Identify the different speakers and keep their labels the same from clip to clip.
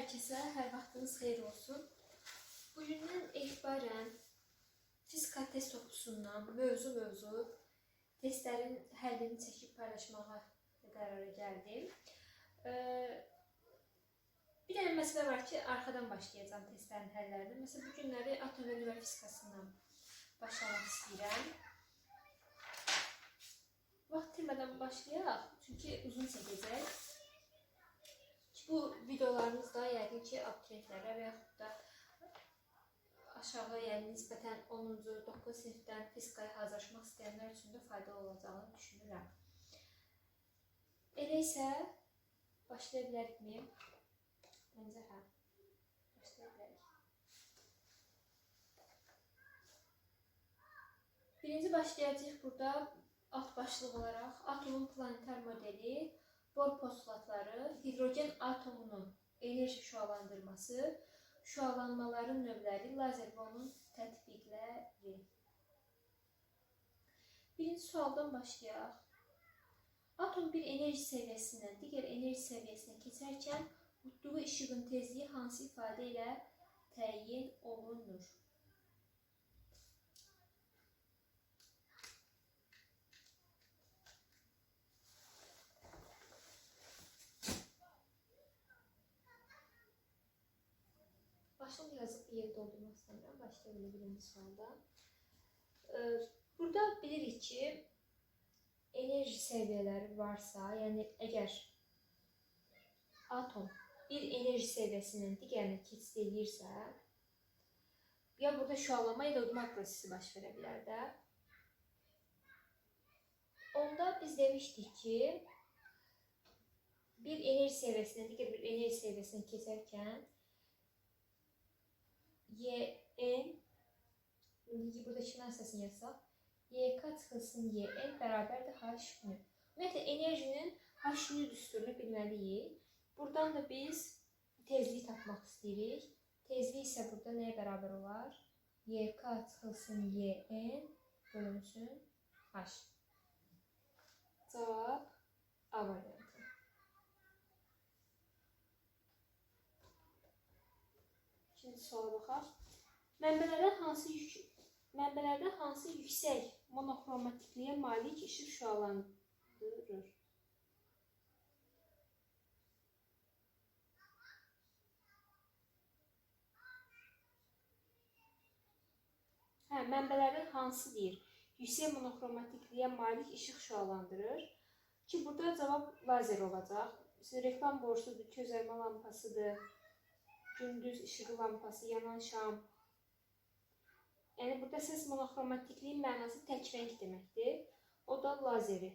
Speaker 1: herkese, her vaxtınız xeyir olsun. Bugündən etibarən fizika test topusundan mövzu testlərin həllini çəkib paylaşmağa qərara gəldim. Bir dənə məsələ var ki, arxadan başlayacağım testlərin həllərini. Məsələn, bu günləri atom və nüvə fizikasından başlamaq istəyirəm. Vaxt itirmədən başlayaq, çünki uzun çəkəcək. Bu videolarımız da yəqin ki, abituriyentlərə və yaxud da aşağı, yəni nisbətən 10-cu, 9 sinifdən fizikaya hazırlaşmaq istəyənlər üçün də faydalı olacağını düşünürəm. Elə isə başlaya bilərikmi? Məncə hə, başlaya bilərik. Birinci başlayacağıq burada alt başlıq olaraq atomun planetar modeli, Bohr postulatları, hidrogen atomunun enerji şüalandırması, şüalanmaların növləri, lazer və onun tətbiqləri. Birinci sualdan başlayaq. Atom bir enerji səviyyəsindən digər enerji səviyyəsinə keçərkən tutduğu işığın tezliyi hansı ifadə ilə təyin olunur? Başlıq yazıb bir yer doldurmaq istəmirəm. Başlayalım birinci sualda. Burada bilirik ki, enerji səviyyələri varsa, yəni əgər atom bir enerji səviyyəsindən digərinə keçid edirsə, ya burada şüalanma ya da udma prosesi baş verə bilər də. Onda biz demişdik ki, bir enerji səviyyəsindən digər bir enerji səviyyəsinə keçərkən YN, burada kimin əsasını yazsaq, YK çıxılsın YN bərabərdir H-nü. Ümumiyyətlə, enerjinin H-nü düsturunu bilməliyik. Buradan da biz tezliyi tapmaq istəyirik. Tezlik isə burada nəyə bərabər olar? YK çıxılsın YN bölünsün H. Cavab A variantı. İkinci suala baxaq. Mənbələrdə hansı yüksək monoxromatikliyə malik işıq şüalandırır? Mənbələrdən hansı deyir? Yüksək monoxromatikliyə malik işıq şüalandırır. Ki, burada cavab lazer olacaq. Reklam borsudur, közərmə lampasıdır, gündüz işığı lampası, yanan şam. Yəni, burada səs monoxromatikliyin mənası tək rəng deməkdir. O da lazeri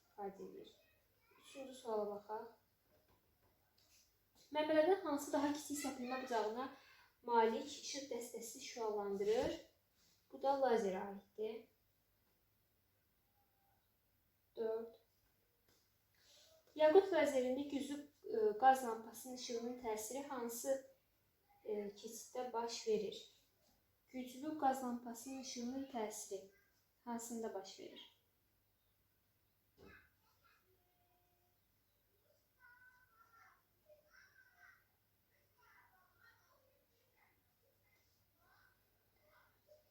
Speaker 1: ifadə edir. Üçüncü suala baxaq. Mənbələrdən hansı daha kiçik səpilmə bucağına malik işıq dəstəsi şüalandırır? Bu da lazerə aiddir. 4. Yaqut lazerində güclü qaz lampasının işığının təsiri hansı keçiddə baş verir? Güclü qaz lampasının işığının təsiri hansında baş verir?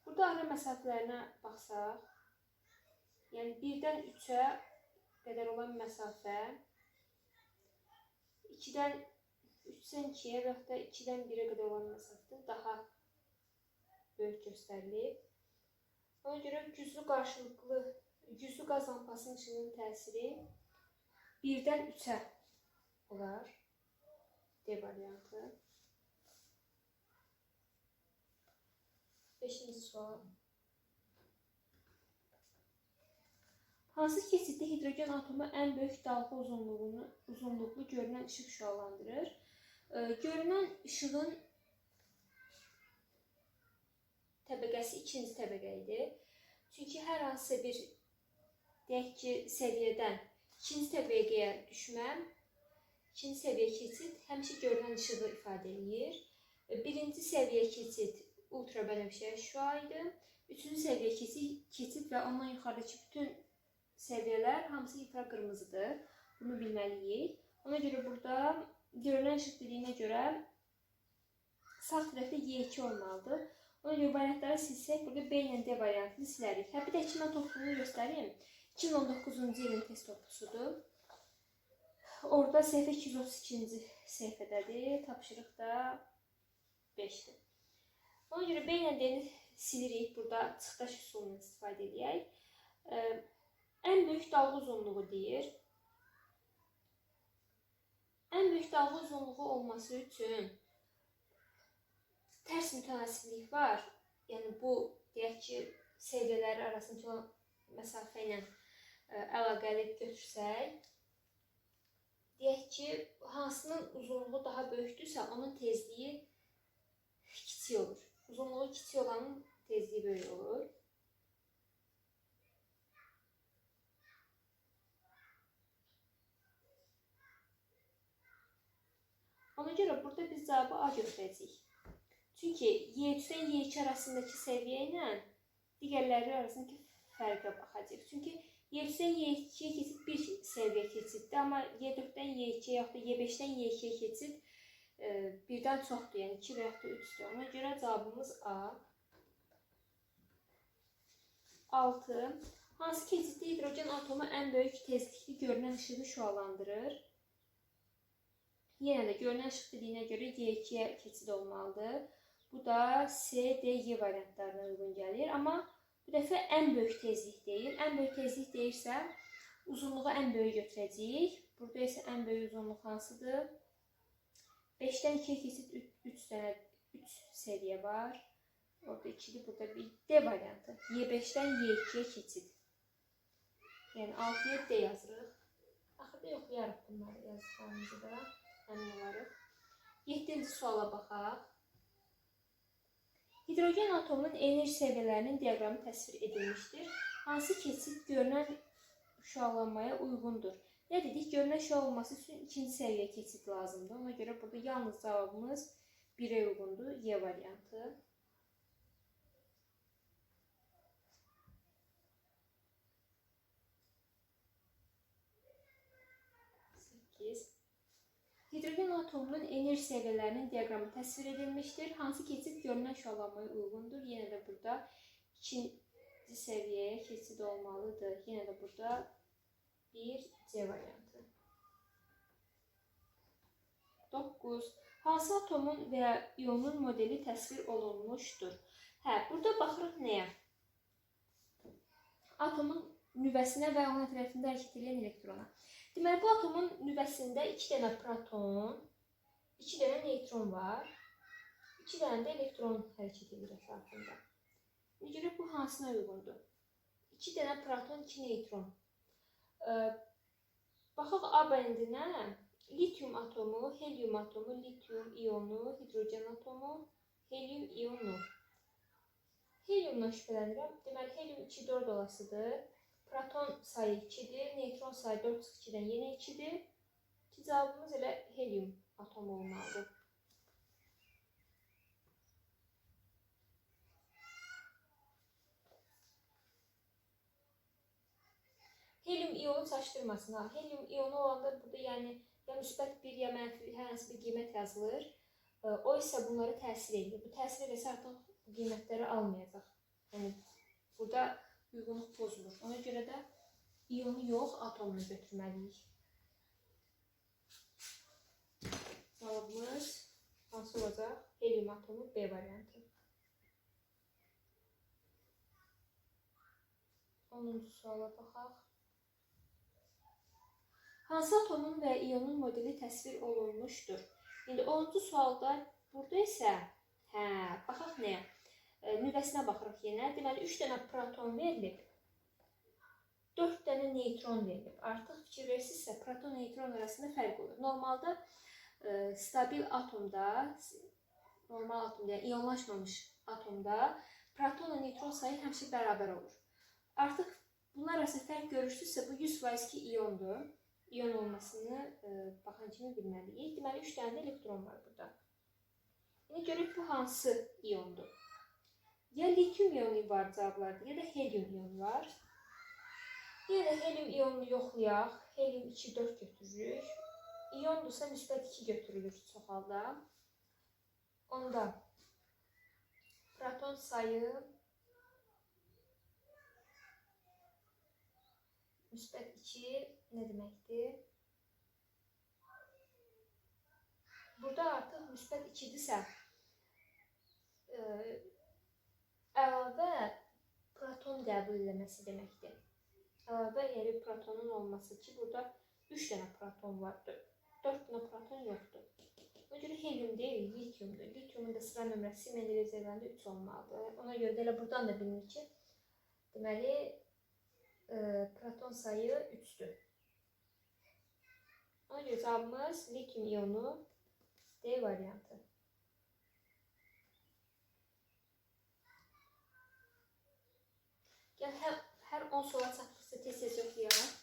Speaker 1: Burada ara məsafələrinə baxsaq, yəni 1-dən 3-ə qədər olan məsafə 2-dən 3-dən 2-yə və yaxud da 2-dən 1-ə qədər olan məsafədə daha böyük göstərilib. Ona görə güclü qaz lampasının işığının təsiri 1-dən 3-ə olar. D variantı. 5-ci sual. Hansı keçiddə hidrogen atomu ən böyük dalğa uzunluqlu görünən işıq şüalandırır? Görünən işığın təbəqəsi ikinci təbəqə idi. Çünki hər hansısa bir deyək ki, səviyyədən ikinci təbəqəyə düşməm, ikinci səviyyə keçid həmişə görünən işığı ifadə edir. Birinci səviyyə keçid ultrabənövşəyi şüa idi. Üçüncü səviyyə keçid və ondan yuxarıdakı bütün səviyyələr hamısı infraqırmızıdır. Bunu bilməliyik. Ona görə burada görünən işıq dediyinə görə sağ tərəfdə Y2 olmalıdır. Ona görə variantları silsək, burada B ilə D variantını silərik. Bir də ki, mən topluğunu göstəreyim. 2019-cu ilin test toplusudur. Orada səhifə 232-ci səhifədədir. Tapşırıq da 5-dir. Ona görə B ilə D-ni silirik. Burada çıxdaş üsulundan istifadə edək. Ən böyük dalğa uzunluğu deyir. Ən böyük dalğa uzunluğu olması üçün tərs mütənasiblik var. Yəni bu, deyək ki, səviyyələri arasındakı olan məsafə ilə əlaqəli götürsək, deyək ki, hansının uzunluğu daha böyükdürsə, onun tezliyi kiçik olur. Uzunluğu kiçik olanın tezliyi böyük olur. Ona görə burada biz cavabı A götürəcəyik. Çünki Y3-dən Y2 arasındakı səviyyə ilə digərləri arasındakı fərqə baxacaq. Çünki Y3-dən Y2-yə keçid bir səviyyə keçiddir, amma Y4-dən Y2-yə yaxud da Y5-dən Y2-yə keçid birdən çoxdur, yəni 2 və yaxud da 3-dür. Ona görə cavabımız A. 6. Hansı keçiddə hidrogen atomu ən böyük tezlikli görünən işığı şüalandırır? Yenə də görünən işıq dediyinə görə Y2-yə keçid olmalıdır. Bu da C, D, Y variantlarına uyğun gəlir. Amma bu dəfə ən böyük tezlik deyir. Ən böyük tezlik deyirsə, uzunluğu ən böyük götürəcəyik. Burada isə ən böyük uzunluq hansıdır? 5-dən 2-yə keçid 3 səviyyə var. Orada 2-dir, burada bir D variantı. Y5-dən Y2-yə keçid. Yəni 6-ya D yazırıq. Axırda yoxlayarıq bunları yazdıqlarımızı da. Həmin olarıq. 7-ci suala baxaq. Hidrogen atomunun enerji səviyyələrinin diaqramı təsvir edilmişdir. Hansı keçid görünən şüalanmaya uyğundur? Nə dedik? Görünən şüa olması üçün ikinci səviyyə keçid lazımdır. Ona görə burada yalnız cavabımız 1-ə uyğundur. Y variantı. 8. Hidrogen atomunun enerji səviyyələrinin diaqramı təsvir edilmişdir. Hansı keçid görünən şüalanmaya uyğundur? Yenə də burada ikinci səviyyəyə keçid olmalıdır. Yenə də burada 1C variantı. 9. Hansı atomun və ya ionun modeli təsvir olunmuşdur? Burada baxırıq nəyə? Atomun nüvəsinə və onun ətrafında hərəkət edən elektrona. Deməli, bu atomun nüvəsində 2 dənə proton, 2 dənə neutron var. 2 dənə də elektron hərəkət edir ətrafında. Ona görə bu hansına uyğundur? 2 dənə proton, 2 neutron. Baxaq A bəndinə. Litium atomu, helium atomu, litium ionu, hidrogen atomu, helium ionu. Heliumdan şübhələnirəm. Deməli, helium 2, 4 olasıdır. Proton sayı 2-dir, neutron sayı 4-2-dən yenə 2-dir. Cavabımız elə helium atomu olmalıdır. Helium ionu çaşdırmasın. Helium ionu olanda burada yəni ya müsbət 1 ya mənfi hər hansı bir qiymət yazılır. O isə bunları təsir edir. Bu təsir edəsə artıq bu qiymətləri almayacaq. Yəni burada uyğunluq pozulur. Ona görə də ionu yox, atomunu götürməliyik. Cavabımız hansı olacaq? Helium atomu B variantı. 10-cu suala baxaq. Hansı atomun və ionun modeli təsvir olunmuşdur? İndi 10-cu sualda burada isə baxaq nəyə? Nüvəsinə baxırıq yenə. Deməli, 3 dənə proton verilib, 4 dənə neutron verilib. Artıq fikir verirsinizsə, proton-neutron arasında fərq olur. Normalda stabil atomda, normal atomda, ionlaşmamış atomda proton və neutron sayı həmişə bərabər olur. Artıq bunlar arasında fərq görürsünüzsə, bu 100% ki, iondur. İon olmasını baxan kimi bilməliyik. Deməli, 3 dənə də elektron var burada. İndi görək bu hansı iondur? Ya litium ionu var cavablarda, ya da helium ionu var. Yenə də helium ionunu yoxlayaq. Helium 2, 4 götürürük. iyondursa müsbət 2 götürülür çox halda. Onda proton sayı müsbət 2 nə deməkdir? Burada artıq müsbət 2-dirsə, əlavə proton qəbul eləməsi deməkdir. Əlavə yeri protonun olması ki, burada 3 dənə proton vardır. 4 dənə proton yoxdur. Ona görə helium deyil, lityumdur. Lityumun da sıra nömrəsi Mendeleyev diaqramında 3 olmalıdır. Ona görə də elə buradan da bilinir ki, deməli, proton sayı 3'dür. Ona görə cavabımız lityum iyonu D variantı. Gəl, hər 10 suala çatdıqca tez-tez yoxlayaq.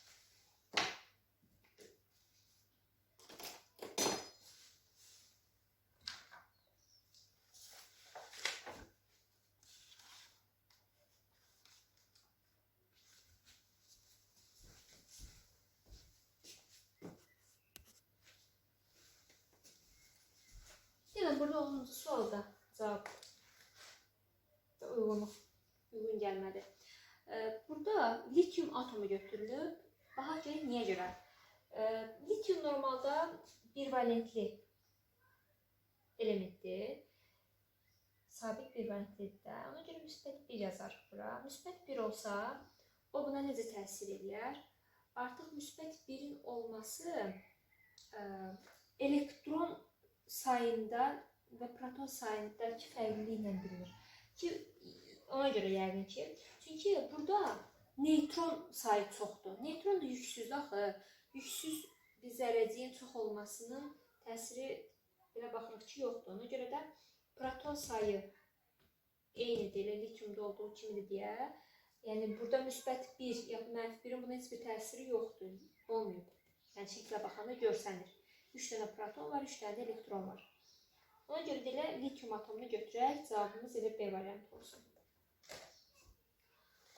Speaker 1: Gəlin, burada 10-cu sualda cavab uyğun gəlmədi. Burada lityum atomu götürülüb. Baxaq görək niyə görə? Lityum normalda birvalentli elementdir. Sabit birvalentlidir də. Ona görə müsbət 1 yazarıq bura. Müsbət 1 olsa, o buna necə təsir edir? Artıq müsbət 1'in olması elektron sayında və proton sayındakı fərqliliklə bilinir. Ona görə yəqin ki, çünki burada neytron sayı çoxdur. Neytron da yüksüzdür axı. Yüksüz bir zərrəciyin çox olmasının təsiri belə baxırıq ki, yoxdur. Ona görə də proton sayı eynidir, lityumda olduğu kimidir deyə. Yəni burada müsbət 1 ya mənfi 1'in buna heç bir təsiri yoxdur, olmayıb. Yəni şəklə baxanda görsənir. 3 dənə proton var, 3 dənə də elektron var. Ona görə də elə lityum atomunu götürək, cavabımız elə B variantı olsun.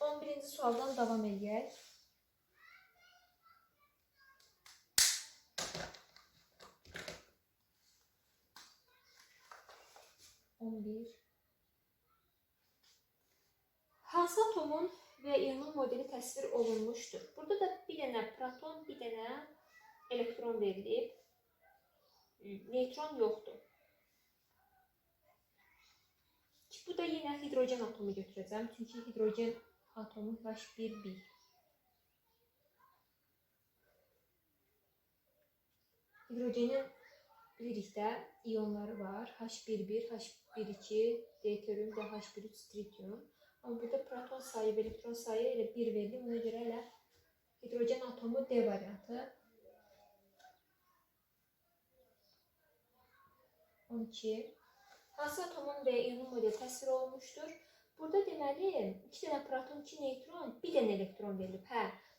Speaker 1: 11-ci sualdan davam edək. Hansı atomun və iyonun modeli təsvir olunmuşdur? Burada da bir dənə proton, bir dənə elektron verilib. Neytron yoxdur. Bu da yenə hidrogen atomu götürəcəm. Çünki hidrogen atomu H1 Hidrogenin bilirik də iyonları var. H1 H1 deuterium və H1 tritium. Amma burada proton sayı və elektron sayı elə 1 verilib. Ona görə elə hidrogen atomu D variantı. 12. Hansı atomun və iyonun modeli təsvir olunmuşdur? Burada deməli 2 dənə proton, 2 neytron, 1 dənə elektron verilib.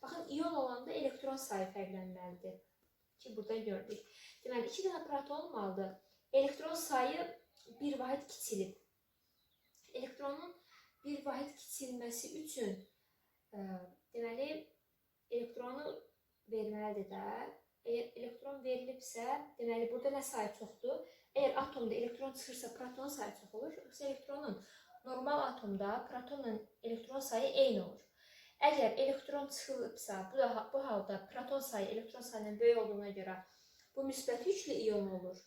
Speaker 1: Baxın, iyon olanda elektron sayı fərqlənməlidir. Ki, burada gördük. Deməli, 2 dənə proton olmalıdır. Elektron sayı bir vahid kiçilib. Elektronun bir vahid kiçilməsi üçün deməli, elektronu verməlidir də. Əgər elektron verilibsə, deməli, burada nə sayı çoxdur? Əgər atomda elektron çıxırsa, proton sayı çox olur. Yoxsa elektronun normal atomda protonla elektron sayı eyni olur. Əgər elektron çıxılıbsa, bu halda proton sayı elektron sayından böyük olduğuna görə bu müsbət yüklü iyon olur.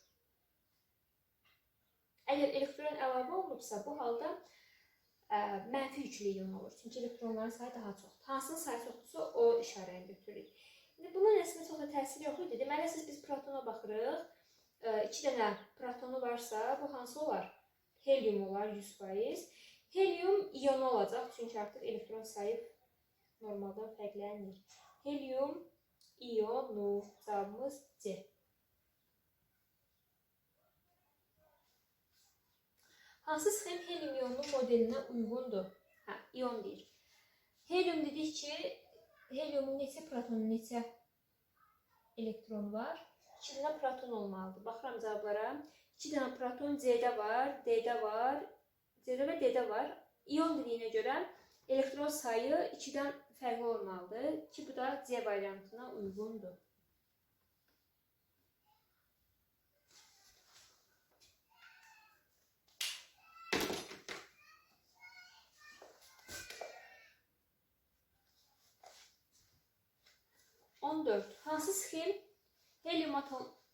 Speaker 1: Əgər elektron əlavə olunubsa, bu halda mənfi yüklü iyon olur. Çünki elektronların sayı daha çoxdur. Hansının sayı çoxdursa, o işarəni götürürük. Bunun əslində çox da təsiri yox idi. Deməli, siz biz protona baxırıq. 2 dənə protonu varsa, bu hansı olar? Helium olar 100%. Helium iyonu olacaq, çünki artıq elektron sayı normaldan fərqlənir. Helium iyonu, cavabımız C. Hansı sxem helium iyonunun modelinə uyğundur? İyon deyir. Helium dedik ki, heliumun neçə protonu, neçə elektron var? 2 dənə proton olmalıdır. Baxıram cavablara. 2 dənə proton C-də var, D-də var, C-də və D-də var. İyon dediyinə görə elektron sayı 2-dən fərqli olmalıdır ki, bu da C variantına uyğundur. 14. Hansı sxem helium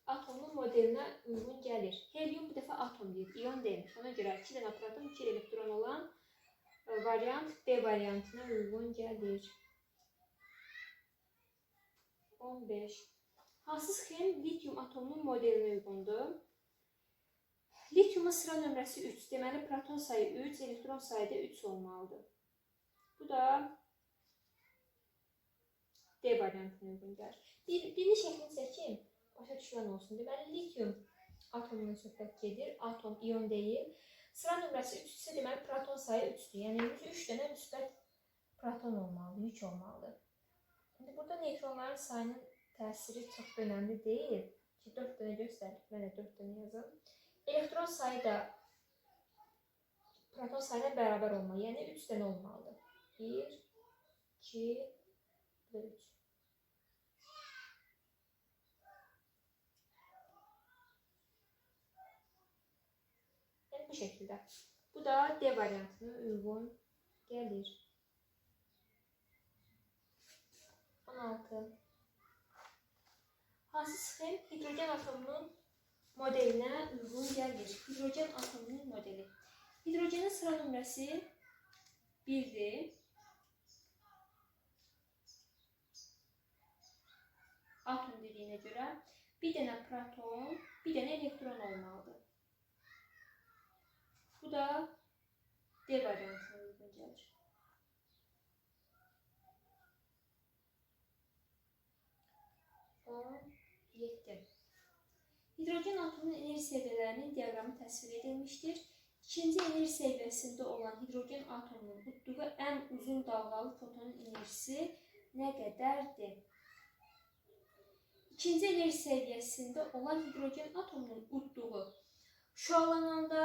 Speaker 1: atomlu modelinə uyğun gəlir? Helium bir dəfə atom deyir, ion deyil. Ona görə 2 dənə proton, 2 elektron olan variant B variantına uyğun gəlir. 15. Hansı sxem lityum atomlu modelinə uyğundur? Lityumun sıra nömrəsi 3. Deməli, proton sayı 3, elektron sayı da 3 olmalıdır. Bu da D variantına uyğun gəlir. Birinci şəklini çəkim, başa düşülən olsun. Deməli, lityum atomundan söhbət gedir. Atom, ion deyil. Sıra nömrəsi 3 isə deməli, proton sayı 3'dür. Yəni, 3 dənə müsbət proton olmalıdır, yük olmalıdır. Şimdi burada neytronların sayının təsiri çox önəmli deyil. Ki, 4 dənə göstərir. Mən də 4 dənə yazım. Elektron sayı da proton sayına bərabər olmalı. Yəni 3 dənə olmalıdır. 1, 2, 3. Yəni bu şəkildə. Bu da D variantına uyğun gəlir. 16. Hansı sxem hidrogen atomunun modelinə uyğun gəlir? Hidrogen atomunun modeli. Hidrogenin sıra nömrəsi 1'dir. Atom dediyinə görə bir dənə proton, bir dənə elektron olmalıdır. Bu da D variantına uyğun gəlir. 17. Hidrogen atomunun enerji səviyyələrinin diaqramı təsvir edilmişdir. İkinci enerji səviyyəsində olan hidrogen atomunun tutduğu ən uzun dalğalı fotonun enerjisi nə qədərdir? İkinci enerji səviyyəsində olan hidrogen atomunun tutduğu şüalananda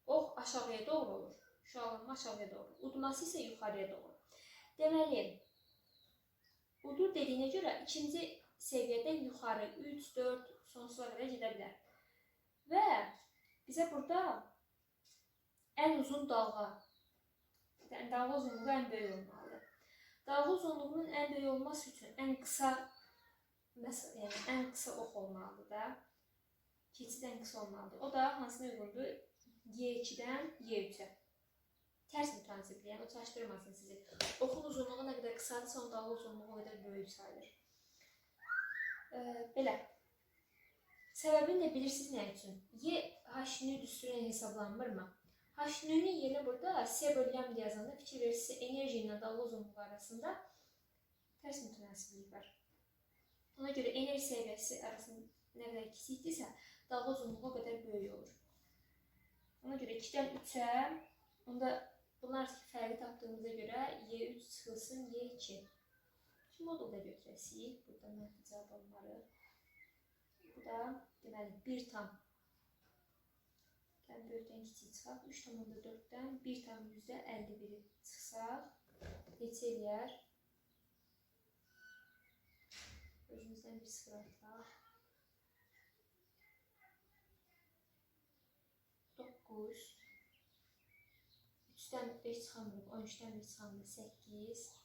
Speaker 1: ox aşağıya doğru olur. Şüalanma aşağıya doğru. Udması isə yuxarıya doğru. Deməli, udur dediyinə görə ikinci səviyyədən yuxarı 3, 4 sonsuza qədər gedə bilər. Və bizə burada ən uzun dalğa, yəni dalğa uzunluğu ən böyük olmalıdır. Dalğa uzunluğunun ən böyük olması üçün ən qısa, yəni ən qısa ox olmalıdır da. Keçid ən qısa olmalıdır. O da hansına uyğundur? Y2-dən Y3-ə. Tərs mütənasibdir, yəni o çaşdırmasın sizi. Oxun uzunluğu nə qədər qısadırsa, onun dalğa uzunluğu o qədər böyük sayılır. Belə. Səbəbini də bilirsiniz nə üçün? Y H-nin düsturuna hesablanmırmı? H-nin yerinə burada S bölgəm deyə yazanda fikir verirsiniz, enerji ilə dalğa uzunluğu arasında tərs mütənasiblik var. Ona görə enerji səviyyəsi arasında nə qədər kiçikdirsə, dalğa uzunluğu o qədər böyük olur. Ona görə 2-dən 3-ə, onda bunlar arasındakı fərqi tapdığımıza görə Y3 çıxılsın Y2. Şimdi modulda götürəsiyik. Burada mənfi cavab almalı. Bu da deməli 1 tam. Yəni böyükdən kiçik çıxaq. 3,4-dən 1 tam %51 çıxsaq. Neçə eləyər? Özümüzdən bir sıfır ataq. 9. 3-dən 5 çıxamırıq. 13-dən 1 çıxamırıq. 8.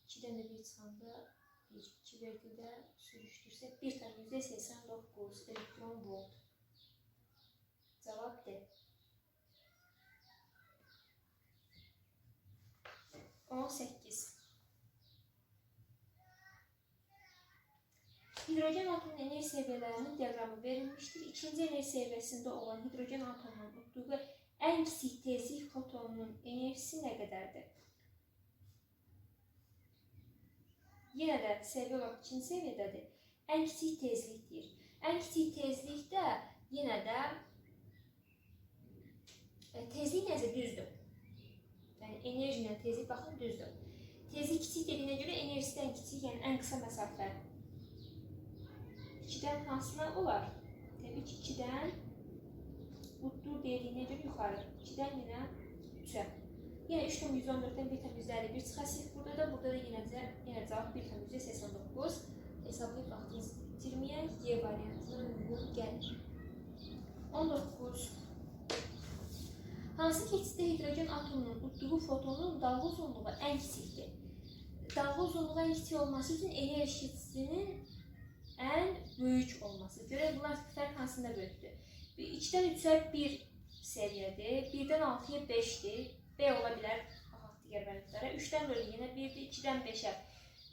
Speaker 1: 2'den de bir çıxanda 1, 2 verdi də sürüşdürsək 1 tam %89 elektron volt. Cavab D. 18. Hidrogen atomunun enerji səviyyələrinin diaqramı verilmişdir. İkinci enerji səviyyəsində olan hidrogen atomunun tutduğu ən kiçik tezlik fotonunun enerjisi nə qədərdir? Yenə də səviyyə olaraq ikinci səviyyədədir. Ən kiçik tezlikdir. Ən kiçik tezlikdə yenə də tezlik nəzə düzdür. Yəni enerji ilə tezlik baxın düzdür. Tezlik kiçik dediyinə görə enerjisidən kiçik, yəni ən qısa məsafə 2-dən hansına olar? Təbii ki 2-dən uddur dediyinə görə yuxarı. 2-dən yenə 3-ə. Yenə 3,114-dən 1,51 çıxasıq. Burada da yenə cavab 1,89. Hesablayıb vaxtınızı itirməyək. Y variantına uyğun gəlir. 19. Hansı keçiddə hidrogen atomunun udduğu fotonun dalga uzunluğu ən kiçikdir? Dalga uzunluğu ən kiçik olması üçün enerjisinin ən böyük olması. Görək bunlar fərq hansında böyükdür? 2-dən 3-ə 1 səviyyədir, 1-dən 6-ya 5-dir. B ola bilər digər variantlara. 3-dən 4-ə yenə 1-dir, 2-dən 5-ə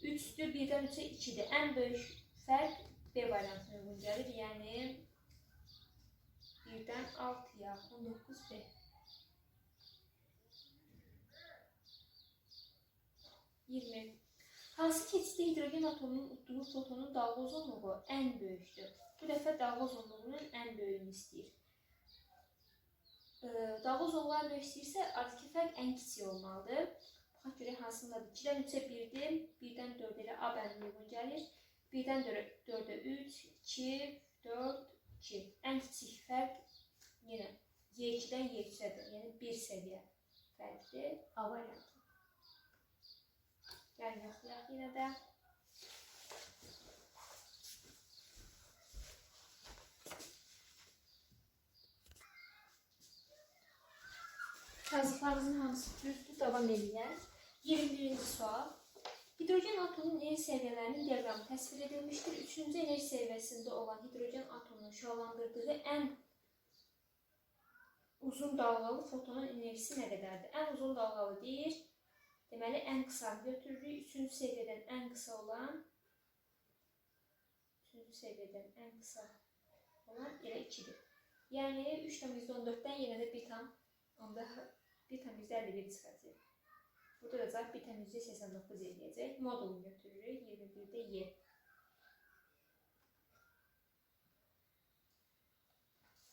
Speaker 1: 3-dür, 1-dən 3-ə 2-dir. Ən böyük fərq B variantına uyğun gəlir. Yəni 1-dən 6-ya 19B. 20. Hansı keçiddə hidrogen atomunun udduğu fotonun dalga uzunluğu ən böyükdür? Bu dəfə dalga uzunluğunun ən böyüyünü istəyir. Dalga uzunluğu ən böyük istəyirsə, aradakı fərq ən kiçik olmalıdır. Baxaq görək hansındadır. 2-dən 3-ə 1-dir, 1-dən 4-ə ilə A bəndinə uyğun gəlir. 1-dən 4-ə 3, 2, 4, 2. Ən kiçik fərq yenə Y2-dən Y3-ədir. Yəni 1 səviyyə fərqdir. A variantı. Yəni yoxlayaq yenə də. Yazdıqlarımızın hamısı düzdür, davam edək. 21-ci sual. Hidrogen atomunun enerji səviyyələrinin diaqramı təsvir edilmişdir. 3-cü enerji səviyyəsində olan hidrogen atomunun şüalandırdığı ən uzun dalgalı fotonun enerjisi nə qədərdir? Ən uzun dalgalı deyir. Deməli, ən qısanı götürürük. 3-cü səviyyədən ən qısa olan elə 2-dir. Yəni 3,14-dən yenə də 1,51 çıxacaq. Burada da cavab 1,89 eləyəcək. Modulunu götürürük. 21-də Y.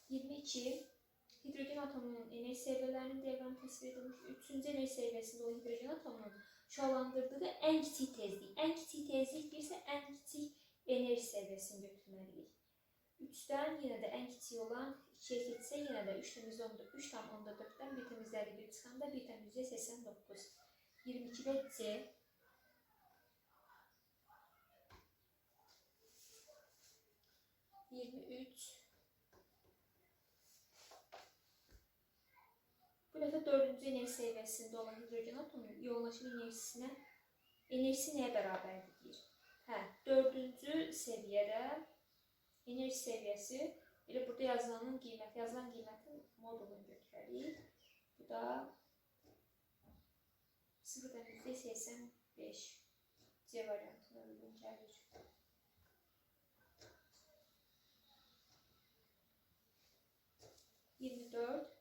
Speaker 1: 22. Hidrogen atomunun enerji səviyyələrinin diaqramı təsvir edilmiş. 3-cü enerji səviyyəsində olan hidrogen atomunun şüalandırdığı ən kiçik tezlik. Ən kiçik tezlik deyirsə, ən kiçik enerji səviyyəsini götürməliyik. 3-dən yenə də ən kiçik olan 2-yə keçsə, yenə də 3,4-dən 1,51 çıxanda 1,89. 22-də C. 23. Bu dəfə 4-cü enerji səviyyəsində olan hidrogen atomunun iyonlaşma enerjisi nəyə bərabərdir deyir. 4-cü səviyyədə enerji səviyyəsi elə burada yazılan qiymətin modulunu götürərik. Bu da 0,85 C variantına uyğun gəlir. 24.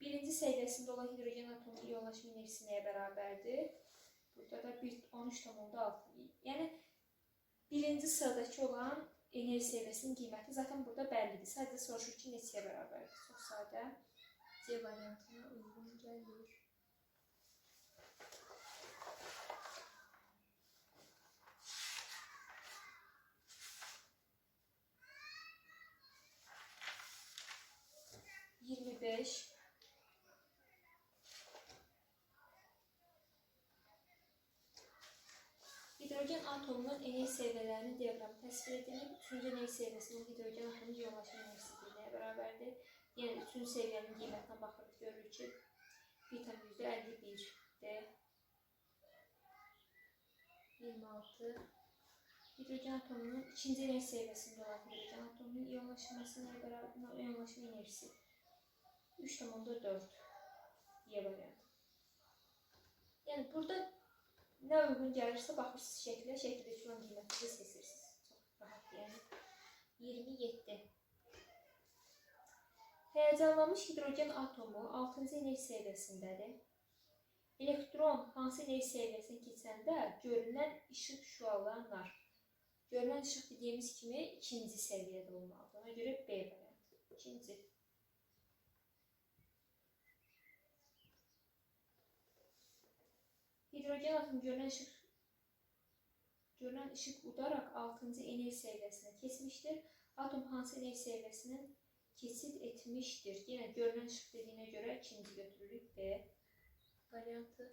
Speaker 1: Birinci səviyyəsində olan hidrogen atomunun iyonlaşma enerjisi nəyə bərabərdir? Burada da 13,6. Yəni, birinci sıradakı olan enerji səviyyəsinin qiyməti zaten burada bəllidir. Sadəcə soruşur ki, neçəyə bərabərdir? Çox sadə. C variantına uyğun gəlir. Hidrogen atomunun enerji səviyyələrinin diaqramı təsvir edilib. 3-cü enerji səviyyəsində hidrogen atomunun iyonlaşma enerjisi nəyə bərabərdir? Yəni 3-cü səviyyənin qiymətinə baxırıq, görürük ki 1,51 D 26. Hidrogen atomunun 2-ci enerji səviyyəsində olan hidrogen atomunun iyonlaşması nəyə bərabərdir? İyonlaşma enerjisi 3,4 Y variantı. Yəni burada nə uyğun gəlirsə baxırsınız şəkildə olan qiymətinizi seçirsiniz. Çox rahat, yəni 27. Həyəcanlanmış hidrogen atomu 6-cı enerji səviyyəsindədir. Elektron hansı enerji səviyyəsini keçəndə görünən işıq şüalanlar. Görünən işıq dediyimiz kimi 2-ci səviyyədə olmalıdır. Ona görə B variantı. 2-ci. Hidrogen atomu görünən işıq udaraq 6-cı enerji səviyyəsinə keçmişdir. Atom hansı enerji səviyyəsindən keçid etmişdir? Yenə görünən işıq dediyinə görə 2-ci götürürük. B variantı.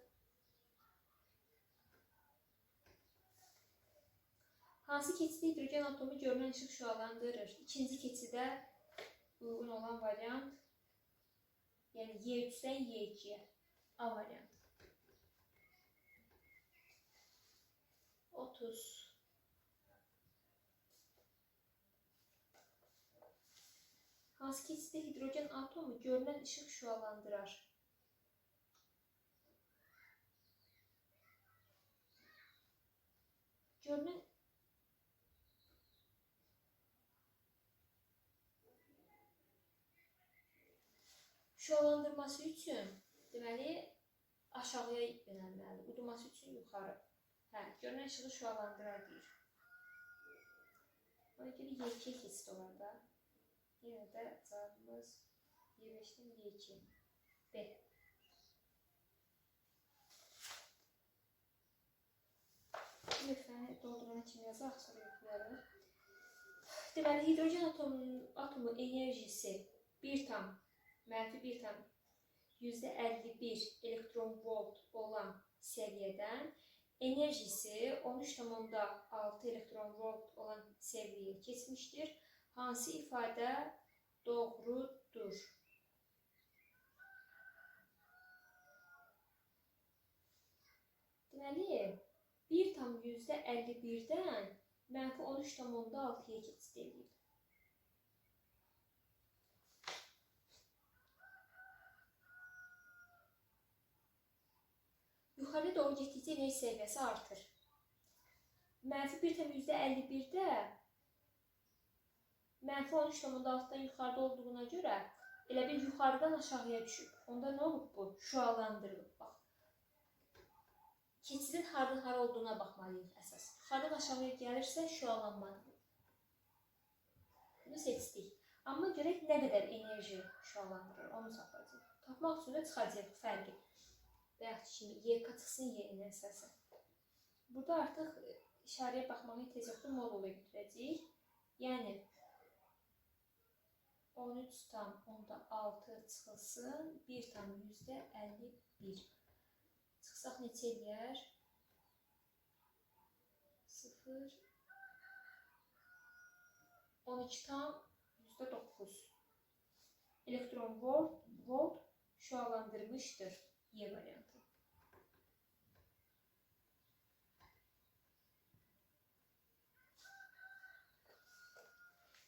Speaker 1: Hansı keçiddə hidrogen atomu görünən işıq şüalandırır? İkinci keçidə uyğun olan variant, Yəni Y3-dən Y2-yə. A variantı. 30. Hansı keçiddə hidrogen atomu görünən işıq şüalandırar? Görünən şüalandırması üçün deməli aşağıya yönəlməlidir. Udması üçün yuxarı. Hə, görünən işığı şüalandırar deyir. Ona görə Y2 keçid olar da. Yenə də cavabımız Y5-dən Y2. B. Bu lütfəni doldurana kimi yazaq, sonra yuxulayalım. Deməli, hidrogen atomu enerjisi 1 tam %51 elektron volt olan səviyyədən enerjisi 13,6 elektron volt olan səviyyəyə keçmişdir. Hansı ifadə doğrudur? Deməli, 1 tam %51-dən -13,6-ya keçid edir. Yuxarı doğru getdikcə enerji səviyyəsi artır. -1 tam %51-də -13,6-dan yuxarıda olduğuna görə elə bir yuxarıdan aşağıya düşüb. Onda nə olub bu? Şüalandırılıb. Bax. Keçidin hardan hara olduğuna baxmalıyıq əsas. Yuxarıdan aşağıya gəlirsə şüalanmadır. Bunu seçdik. Amma görək nə qədər enerji şüalandırır, onu tapacaq. Tapmaq üçün də çıxacaq fərqi. Və yaxud kimi Y çıxsın Y-in əsası. Burada artıq işarəyə baxmağa ehtiyac yoxdur, modula götürəcəyik. Yəni 13,6 çıxılsın 1 tam %51. Çıxsaq neçə eləyər? 0 12,9 elektron volt şüalandırmışdır. Y variantı.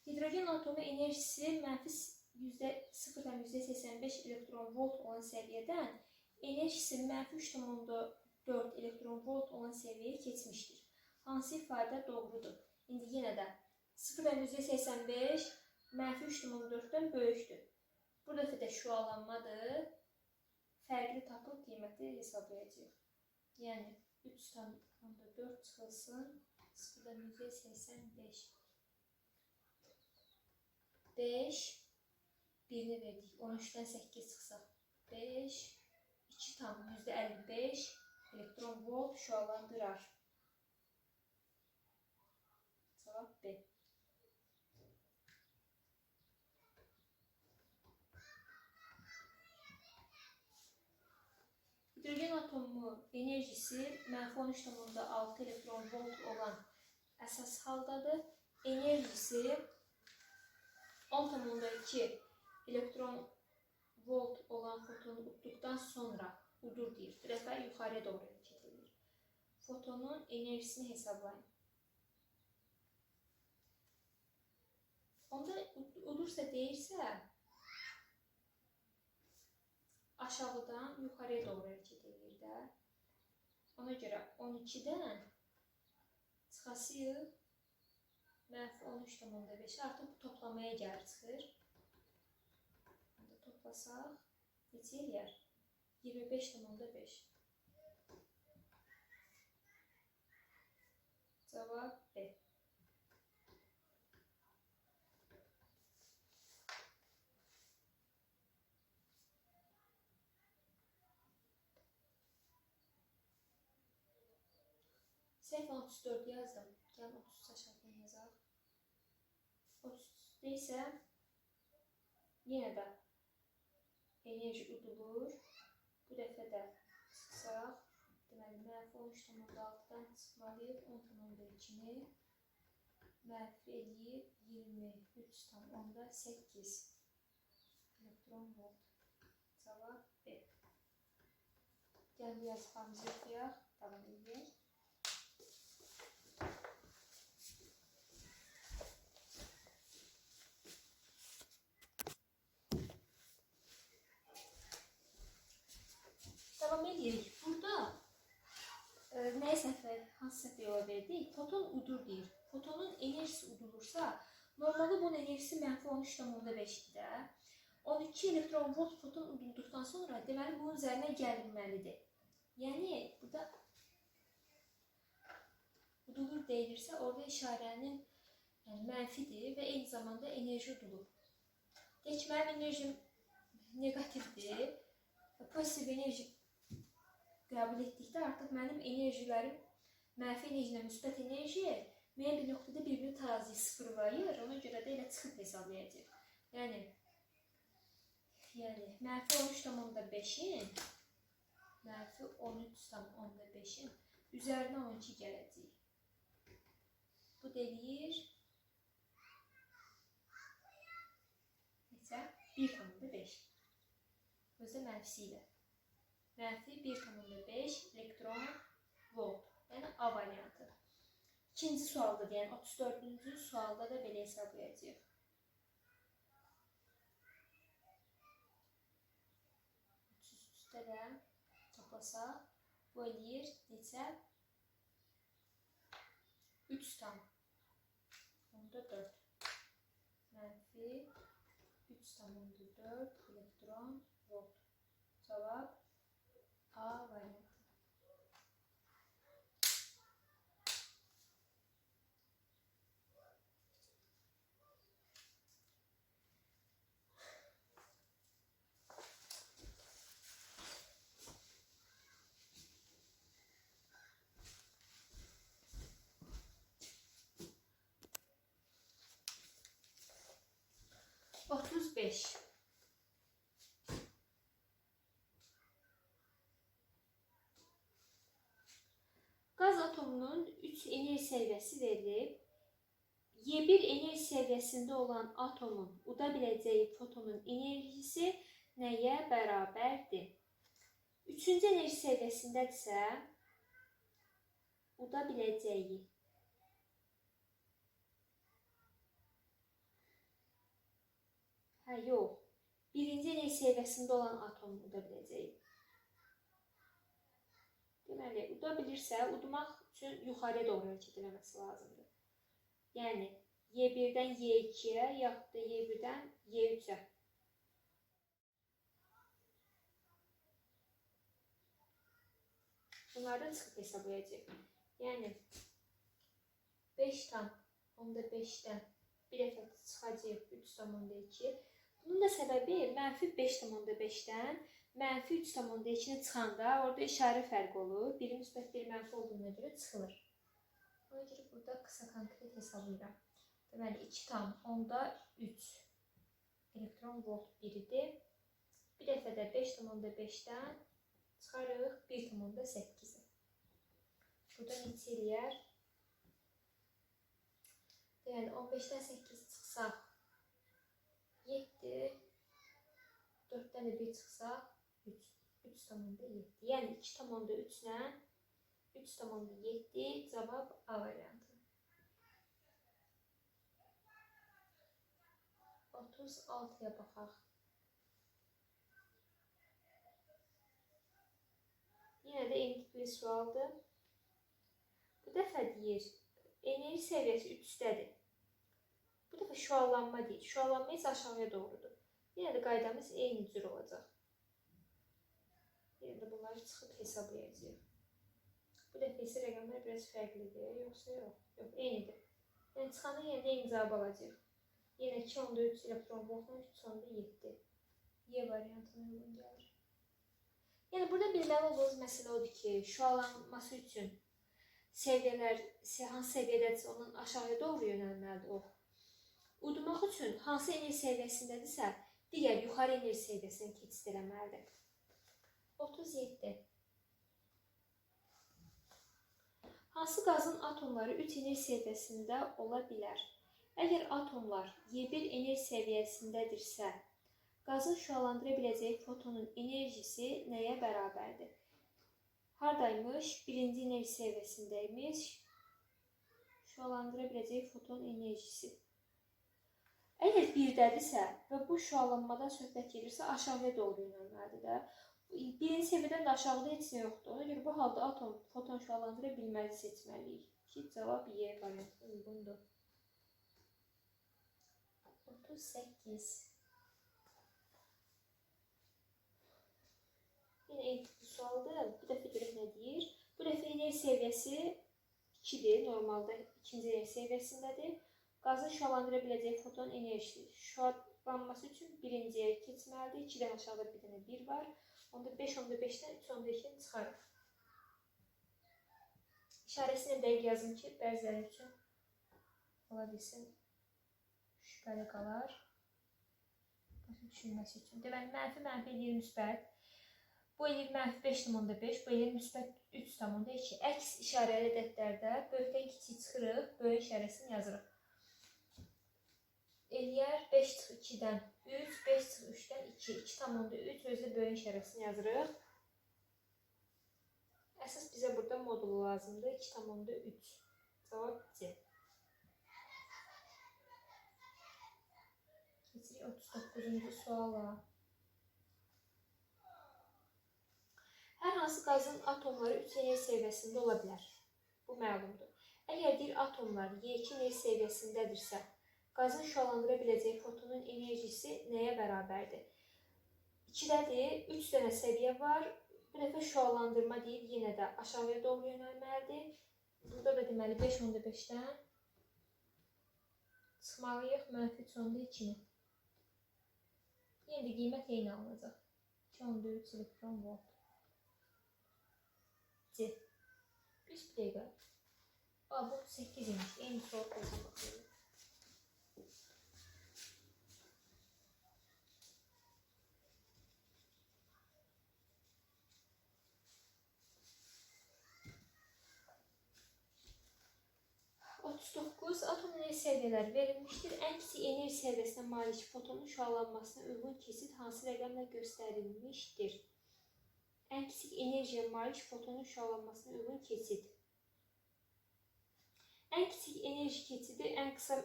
Speaker 1: Hidrogen atomu enerjisi -0,85 elektron volt olan səviyyədən enerjisi -3,4 elektron volt olan səviyyəyə keçmişdir. Hansı ifadə doğrudur? İndi yenə də 0,85 -3,4-dən böyükdür. Bu dəfə də şüalanmadır. Fərqini tapıb qiyməti hesablayacağıq. Yəni 3,4 çıxılsın 0,85. 5 birini verdik. 13-dən 8 çıxsaq 5 2 tam %55 elektron volt şüalandırar. Cavab B. Hidrogen atomu enerjisi -13,6 elektron volt olan əsas haldadır. Enerjisi 10,2 elektron volt olan fotonu utduqdan sonra udur deyir. Bu dəfə yuxarıya doğru hərəkət edir. Fotonun enerjisini hesablayın. Onda udursa deyirsə aşağıdan yuxarıya doğru hərəkət edir də. Ona görə 12-dən çıxasıyıq -13,5 artıq bu toplamaya gəlir çıxır. Onda toplasaq neçə eləyər? 25,5. Cavab B. Səhv 34 yazdım. Gəlin 30 aşağıdan yazaq. 30 isə yenə də enerji udulur. Bu dəfə də çıxsaq, deməli, -13,6-dan çıxmalıyıq 10,2-ni məhv eləyib 23,8 elektron volt. Gəlin bu yazılarımızı oxuyaq. Davam edək. Davam edirik. Burada nəyə hansı səhvə yola verdik? Foton udur deyir. Fotonun enerjisi udulursa, normalde bunun enerjisi -13,5-də. 12 elektron volt foton udulduqdan sonra deməli bunun üzərinə gəlinməlidir. Yəni burada udulur deyilirsə, orada işarənin mənfidir və eyni zamanda enerji udulur. Deyək ki, mənim enerjim negativdir. Pozitiv enerji qəbul etdikdə artıq mənim enerjilərim mənfi enerji ilə müsbət enerji müəyyən bir nöqtədə bir-birini taraziyə sıfırlayır. Ona görə də elə çıxıb hesablayacaq. Yəni -13,5-in -13,5-in üzərinə 12 gələcək. Bu deyir neçə? 1,5. Özdə mənfisi ilə. -1,5 elektron volt. Yəni A variantı. İkinci sualda, yəni 34-cü sualda da belə hesablayacağıq. 33-də də toplasaq, bu eləyir neçə? 3,4. -3,4 elektron volt. Cavab A variantı. Otuz beş. Qaz atomunun 3 enerji səviyyəsi verilib. Y1 enerji səviyyəsində olan atomun uda biləcəyi fotonun enerjisi nəyə bərabərdir? 3-cü enerji səviyyəsindədirsə, uda biləcəyi yox. Birinci enerji səviyyəsində olan atomun uda biləcəyi. Deməli, uda bilirsə, udmaq üçün yuxarıya doğru hərəkət eləməsi lazımdır. Yəni, Y1-dən Y2-yə, yaxud da Y1-dən Y3-ə. Bunlardan çıxıb hesablayacaq. Yəni, 5,5-dən bir dəfə çıxacaq 3,2. Bunun da səbəbi -5,5-dən -3,2-nə çıxanda orada işarə fərqi olur. Biri müsbət, biri mənfi olduğuna görə çıxılır. Ona görə burada qısa konkret hesablayıram. Deməli 2,3 elektron volt biridir. Bir dəfə də 5,5-dən çıxarıq 1,8-i. Burada neçə eləyər? Yəni 15-dən 8 çıxsaq 7, 4-dən də 1 çıxsaq 3,7. Yəni 2,3 ilə 3,7 cavab A variantı. 36-ya baxaq. Yenə də eyni tipli sualdır. Bu dəfə deyir, enerji səviyyəsi 3-dədir. Bu dəfə şüalanma deyil. Şüalanma isə aşağıya doğrudur. Yenə də qaydamız eyni cür olacaq. Yenə də bunları çıxıb hesablayacağıq. Bu dəfə isə rəqəmlər biraz fərqlidir. Yoxsa yox. Yox, eynidir. Yəni çıxanda yenə eyni cavab alacaq. Yenə 2,3 elektron voltla 3,7. Y variantına uyğun gəlir. Yəni burada bilməli olduğunuz məsələ odur ki, şüalanması üçün səviyyələr hansı səviyyədədirsə ondan aşağıya doğru yönəlməlidir o. Udmaq üçün hansı enerji səviyyəsindədirsə, digər yuxarı enerji səviyyəsinə keçid eləməlidir. 37. Hansı qazın atomları 3 enerji səviyyəsində ola bilər? Əgər atomlar Y1 enerji səviyyəsindədirsə, qazın şüalandıra biləcəyi fotonun enerjisi nəyə bərabərdir? Haradaymış? Birinci enerji seviyesindeymiş. Şüalandıra biləcək foton enerjisi. Əgər birdədirsə və bu şüalanmadan söhbət gedirsə, aşağıya doğru yönəlməlidir də. Birinci seviyədən də aşağıda heç nə yoxdur. Ona görə bu halda atom foton şüalandıra bilməli seçməliyik. Ki, cavab Y variantı uyğundur. 38. Yine eyni sualdır. Bu dəfə görək nə deyir. Bu dəfə enerji seviyəsi 2'dir. Normalde ikinci enerji seviyesindədir. Qazın şüalandıra biləcək foton enerjisi şüalanması üçün birinciyə keçməlidir. 2'dən aşağıda bir dənə 1 var. Onda 5 onda 5'dən 3 onda 2'ni çıxarır. İşarəsini dəqiq yazın ki, bəziləri üçün ola bilsin şübhəli qalar. Başa düşülməsi üçün. Deməli, mənfi eləyir müsbət. Bu eləyir mənfi 5,5, bu eləyir müsbət 3,2. Əks işarəli ədədlərdə böyükdən kiçik çıxırıq, böyük işarəsini yazırıq. Eləyər 5/2-dən 3, 5/3-dən 2, 2,3 özdə böyük işarəsini yazırıq. Əsas bizə burada modulu lazımdır. 2,3. Cavab C. Keçirik 39-cu suala. Hər hansı qazın atomları 3 enerji seviyəsində ola bilər. Bu məlumdur. Əgər bir atomlar Y2 enerji seviyəsindədirsə, qazın şüalandıra biləcək fotonun enerjisi nəyə bərabərdir? 2-dədir, 3 dənə səviyyə var. Bu dəfə şüalandırma deyil, yenə də aşağıya doğru yönəlməlidir. Burada da deməli 5,5-dən çıxmalıyıq -3,2-ni. Yenə də qiymət eyni alınacaq. 2,3 elektron volt. C. Biz bir dəqiqə. Bu 8 imiş. Eyni sual qoyulmaq. 39. Atom enerji səviyyələri verilmişdir. Ən kiçik enerji səviyyəsinə malik fotonun şüalanmasına uyğun kesit hansı rəqəmlə göstərilmişdir? Ən kiçik enerjiyə malik fotonun şüalanmasına uyğun kesit. Ən kiçik enerji keçidi ən qısa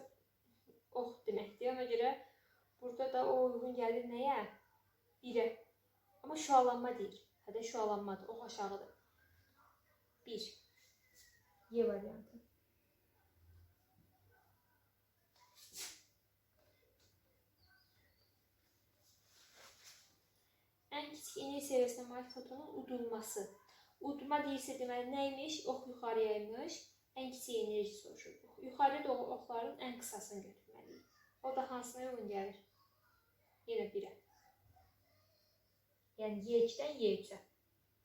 Speaker 1: ox deməkdir. Ona görə burada da o uyğun gəlir nəyə? 1'ə. Amma şüalanma deyil. Hədə şüalanmadır. Ox aşağıdır. 1. Y variantı. Ən kiçik enerji səviyyəsinə malik fotonun udulması. Udma deyilsə deməli nəymiş? Ox yuxarıyaymış. Ən kiçik enerji soruşur. Yuxarıya doğru oxların ən qısasını götürməliyik. O da hansına uyğun gəlir? Yenə 1'ə. Yəni Y2-dən Y3'ə.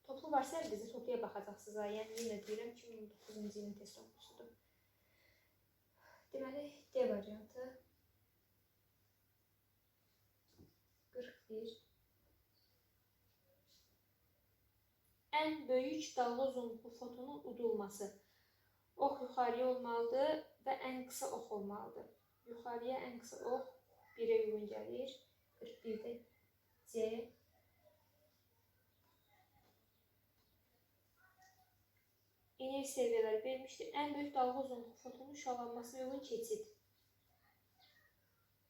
Speaker 1: Toplu varsa bizə topluya baxacaqsınız. Yəni yenə deyirəm 2009-cu ilin test toplusudur. Deməli D variantı 41. Ən böyük dalga uzunluqlu fotonun udulması. Ox yuxarıya olmalıdır və ən qısa ox olmalıdır. Yuxarıya ən qısa ox 1'ə uyğun gəlir. 41'də C. Enerji səviyyələri verilmişdir. Ən böyük dalga uzunluqlu fotonun şüalanmasına uyğun keçid.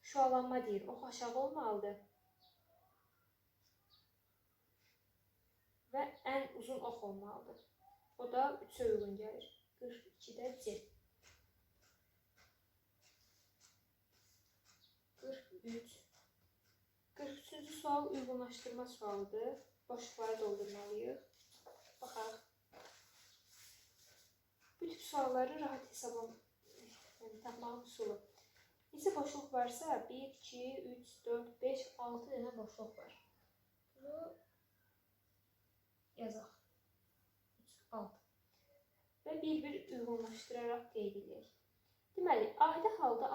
Speaker 1: Şüalanma deyir. Ox aşağı olmalıdır. Və ən uzun ox olmalıdır. O da 3'ə uyğun gəlir. 42'də C. 43. 43-cü sual uyğunlaşdırma sualıdır. Boşluqları doldurmalıyıq. Baxaq. Bu tip sualları rahat tapmağın üsulu. Neçə boşluq varsa 1, 2, 3, 4, 5, 6 dənə boşluq var. Bunu yazaq. 3, 6. Və bir-bir uyğunlaşdıraraq qeyd edək. Deməli, adi halda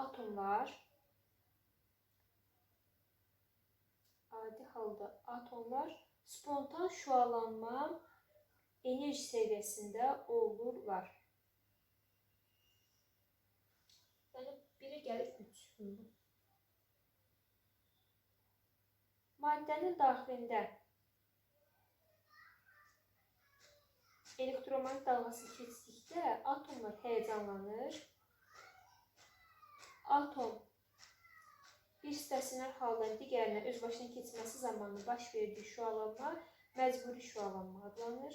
Speaker 1: atomlar spontan şüalanma enerji səviyyəsində olurlar. Yəni, biri gəlir 3. Maddənin daxilində Elektromanyetik dalğası keçdikdə atomlar həyəcanlanır. Atom bir stasionar haldan digərinə öz başına keçməsi zamanı baş verdiyi şüalanma məcburi şüalanma adlanır.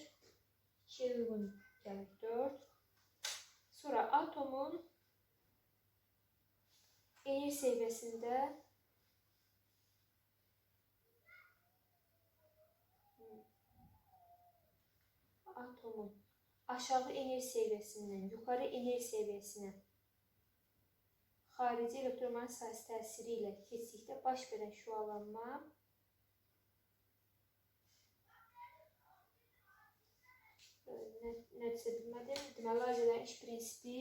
Speaker 1: 2-yə uyğun gəlir 4. Sonra atomun enerji səviyyəsində atomun aşağı enerji səviyyəsindən yuxarı enerji səviyyəsinə xarici elektromanyetik sahəsi təsiri ilə keçdikdə baş verən şüalanma nəticə bilmədim. Deməli, layihələrin iş prinsipi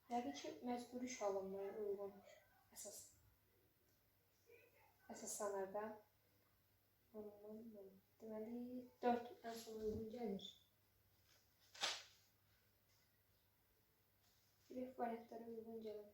Speaker 1: təbii ki, məcburi şüalanmaya uyğun əsaslanır da. Deməli, 4 ən son uyğun gəlir. Bir variantlara uyğun gəlir.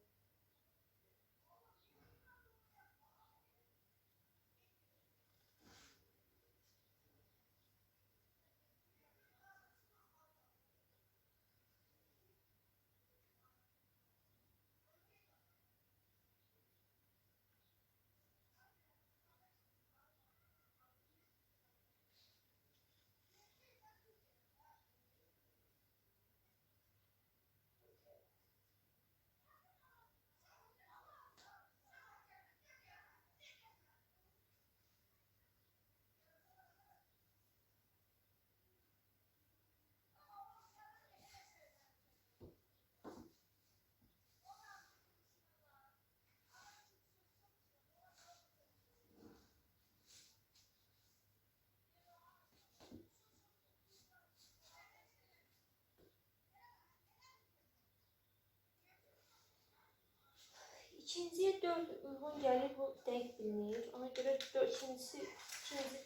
Speaker 1: İkinciyə 4 uyğun gəlir, bu dəqiq bilinir. Ona görə ikinci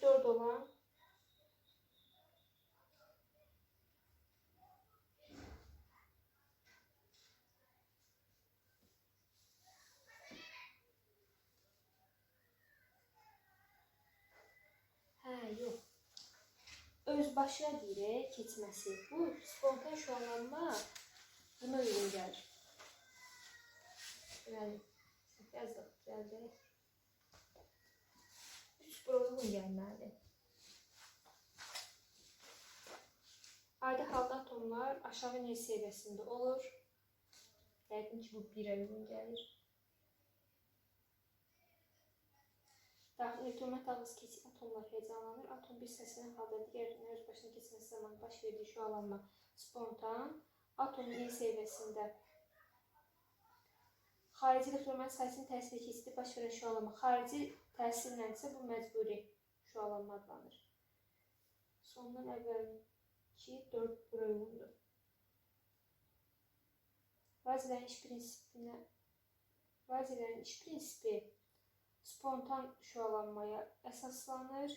Speaker 1: 4 olan yox. Öz başına deyirək, keçməsi. Bu spontan şüalanma buna uyğun gəlir. Deməli, yazıq, gələcək. 3 bura uyğun gəlməlidir. Adi halda atomlar aşağı enerji səviyyəsində olur. Yəqin ki, bu 1-ə uyğun gəlir. Daxil elektromanyetik dalğası keçir, atomlar həyəcanlanır. Atom bir stasionar halda digərinə öz başına keçməsi zamanı baş verdiyi şüalanma spontan. Atomun enerji səviyyəsində xarici elektromanyetik sahəsinin təsiri keçidib baş verən şüalanma. Xarici təsirlə isə bu məcburi şüalanma adlanır. Sondan əvvəlki 4 bura uyğundur. Layihələrin iş prinsipi spontan şüalanmaya əsaslanır.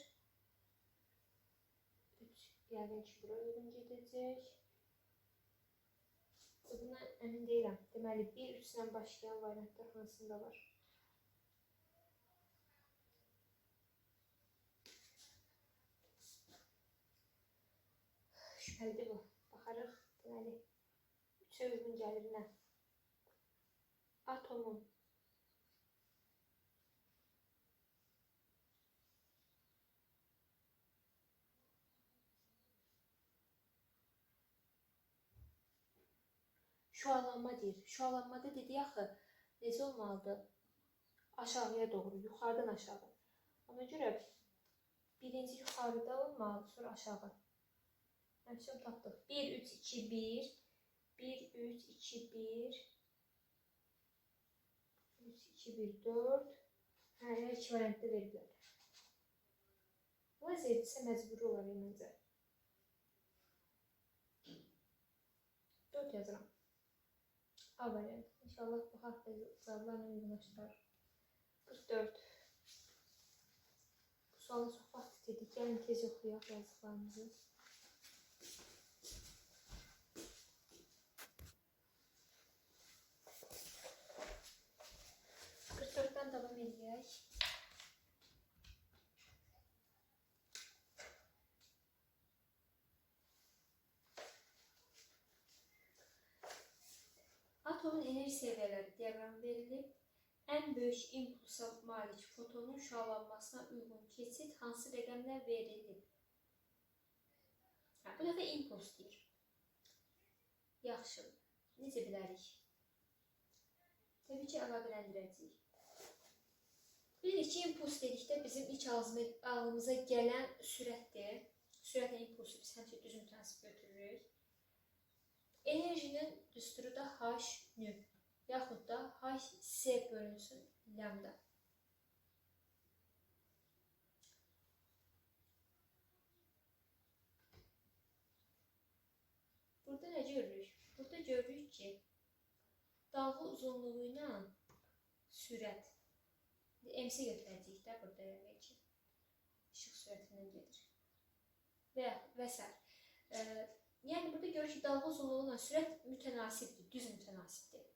Speaker 1: 3 yəqin ki, bura uyğun gedəcək. Bundan əmin deyiləm. Deməli, 1-3 ilə başlayan variantlar hansında var? Şübhəlidir bu. Baxarıq. Deməli, 3-ə uyğun gəlir nə? Atomun şüalanma deyir. Şüalanmada dediyi axı necə olmalıdır? Aşağıya doğru, yuxarıdan aşağı. Ona görə birinci yuxarıda olmalı, sonra aşağı. Həmçinin tapdıq. 1, 3, 2, 1. 1, 3, 2, 1. 3, 2, 1, 4. Hər 2 variantda veriblər. Lazer isə məcburi olaraq məncə. 4 yazıram. A variant. İnşallah bu hafta cavablarla uyğunlaşdırar. 44. Bu suala çox vaxt itirdik. Gəlin tez yoxlayaq yazdıqlarımızı. 44-dən davam edək. edək. Atomun enerji seviyeleri diaqramı verilib. En büyük impulsa malik fotonun şüalanmasına uyğun keçid hansı rəqəmlər verilib? Bu dəfə impuls deyir. Yaxşı. Necə bilərik? Təbii ki, əlaqələndirəcəyik. Bilirik ki, impuls dedikdə bizim ilk ağlımıza gələn sürətdir. Sürətlə impulsu biz həmişə düz mütənasib götürürük. Enerjinin düsturu da H növ, yaxud da Hc bölünsün lambda. Burada nə görürük? Burada görürük ki, dalğa uzunluğu ilə sürət. MC götürəcəyik də burada demək ki, işıq sürətindən gedir. Və s. Yəni burada görürük ki, dalğa uzunluğu ilə sürət mütənasibdir, düz mütənasibdir.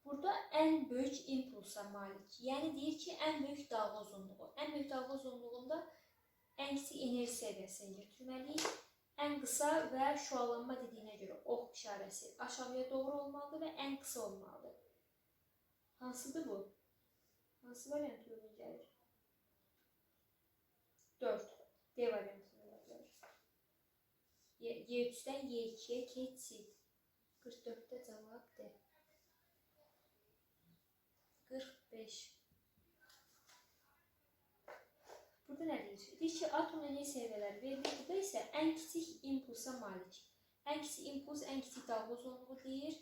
Speaker 1: Burada ən böyük impulsa malik. Yəni deyir ki, ən böyük dalğa uzunluğu. Ən böyük dalğa uzunluğunda ən kiçik enerji səviyyəsini götürməliyik. Ən qısa və şüalanma dediyinə görə ox işarəsi aşağıya doğru olmalıdır və ən qısa olmalıdır. Hansıdır bu? Hansı variant uyğun gəlir? 4. D variantını yazılır. Y3-dən Y2-yə keçid. 44-də cavab D. 45. Burada nə deyir? Deyir ki, atom enerji səviyyələri verilir. Burada isə ən kiçik impulsa malik. Ən kiçik impuls, ən kiçik dalğa uzunluğu deyir.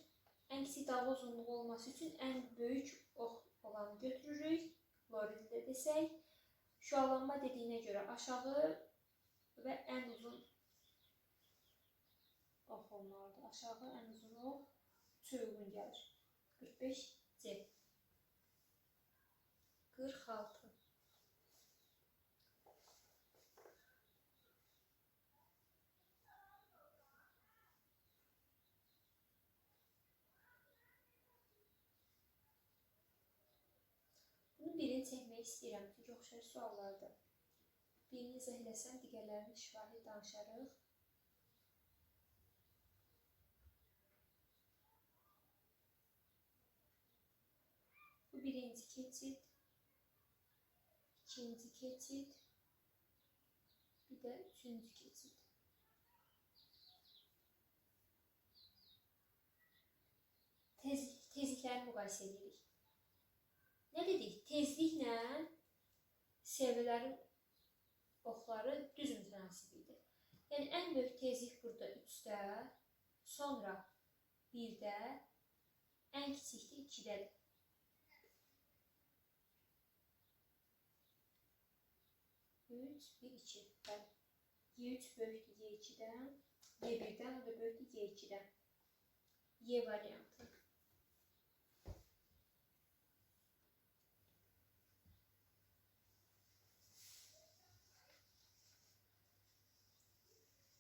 Speaker 1: Ən kiçik dalğa uzunluğu olması üçün ən böyük ox olanı götürürük. Lorildə desək. Şüalanma dediyinə görə aşağı və ən uzun ox olmalıdır. Aşağı ən uzun ox uyğun gəlir. 45 C. 46. Bunu birini çəkmək istəyirəm, çünki oxşar suallardır. Birini izah eləsəm, digərlərini şifahi danışarıq. Bu birinci keçid, ikinci keçid, bir də üçüncü keçid. Tezlikləri müqayisə edirik. Nə dedik? Tezliklə səviyyələrin oxları düz mütənasib idi. Yəni, ən böyük tezlik burada 3-də, sonra 1-də, ən kiçik də 2-dədir. Y3, 1, 2. Y3 böyükdür Y2-dən, Y1-dən, o da böyükdür Y2-dən. Y variantı.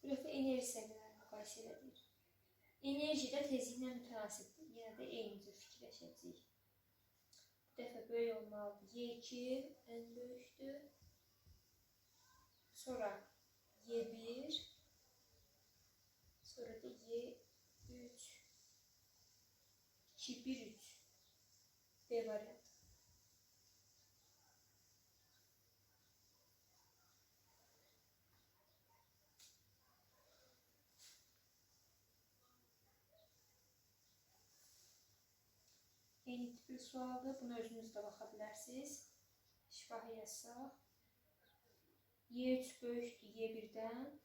Speaker 1: Bu dəfə enerji səviyyələrini müqayisə edilir. Enerji də tezliklə mütənasibdir. Yenə də eyni cür fikirləşəcəyik. Bu dəfə böyük olmalıdır. Y2 ən böyükdür. Sonra Y1, sonra da Y3, 2, 1, 3. B variantı. Eyni tipli sualdır. Buna özünüz də baxa bilərsiniz. Şifahi yazsaq. Y3 böyükdür Y1-dən.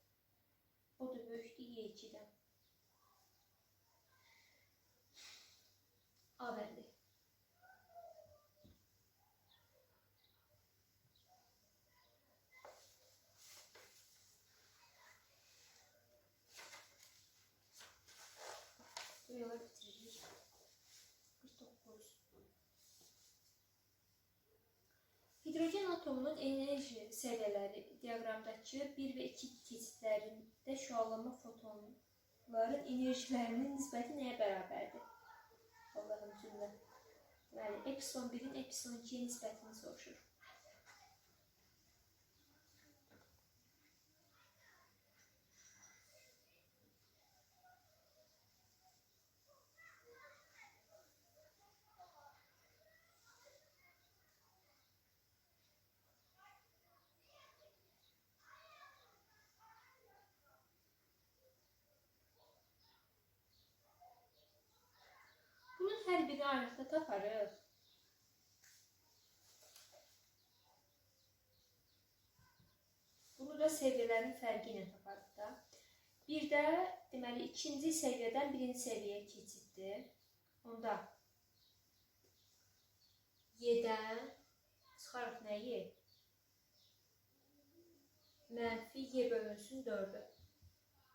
Speaker 1: O da böyükdür Y2-dən. A bəndi. Bu yola bitiririk. 49. Hidrogen atomunun enerji səviyyələri diaqramdakı 1 və 2 keçidlərində şüalanma fotonların enerjilərinin nisbəti nəyə bərabərdir? Allah'ım cümlə. Deməli, epsilon 1-in epsilon 2-yə nisbətini soruşur. Bunun hər birini ayrıqda taparıq. Bunu da səviyyələrin fərqi ilə taparıq da. Bir də deməli ikinci səviyyədən birinci səviyyəyə keçiddir. Onda y-dən çıxarıq nəyi? Mənfi y bölünsün 4-ü.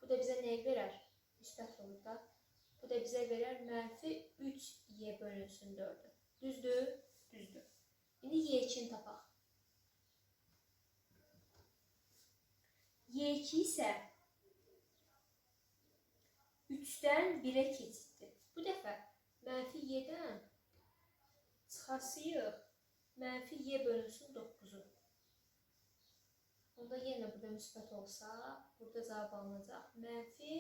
Speaker 1: Bu da bizə nəyi verər? Müsbət olur da. Bu da bizə verər mənfi 3y bölünsün 4-ü. Düzdür? Düzdür. İndi y2-ni tapaq. Y2 isə 3-dən 1-ə keçiddir. Bu dəfə mənfi y-dən çıxarsıyıq mənfi y bölünsün 9-u. Onda yenə burada müsbət olsa, burada cavab alınacaq. Mənfi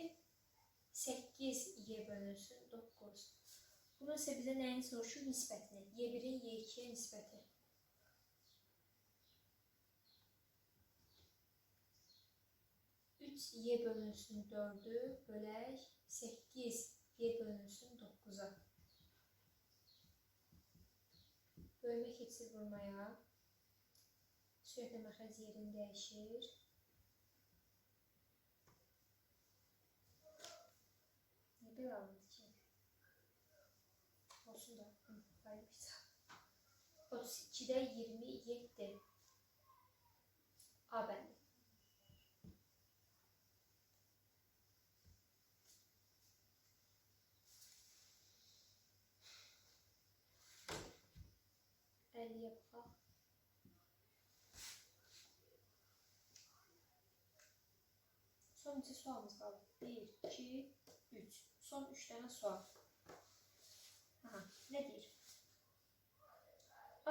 Speaker 1: 8y bölünsün 9. Bunun isə bizə nəyini soruşur? Nisbətini. Y1-in Y2-yə nisbəti. Y bölünsün 4-ü bölək 8y bölünsün 9-a. Bölmə keçir vurmaya. Sürətlə məxrəc yerini dəyişir. Nə belə alındı ki? Olsun da. Qayıb hesab. 32-də 27. A bəndi. Əlliyə baxaq. Son neçə sualımız qaldı? 1, 2, 3. Son 3 dənə sual. Aha, nə deyir?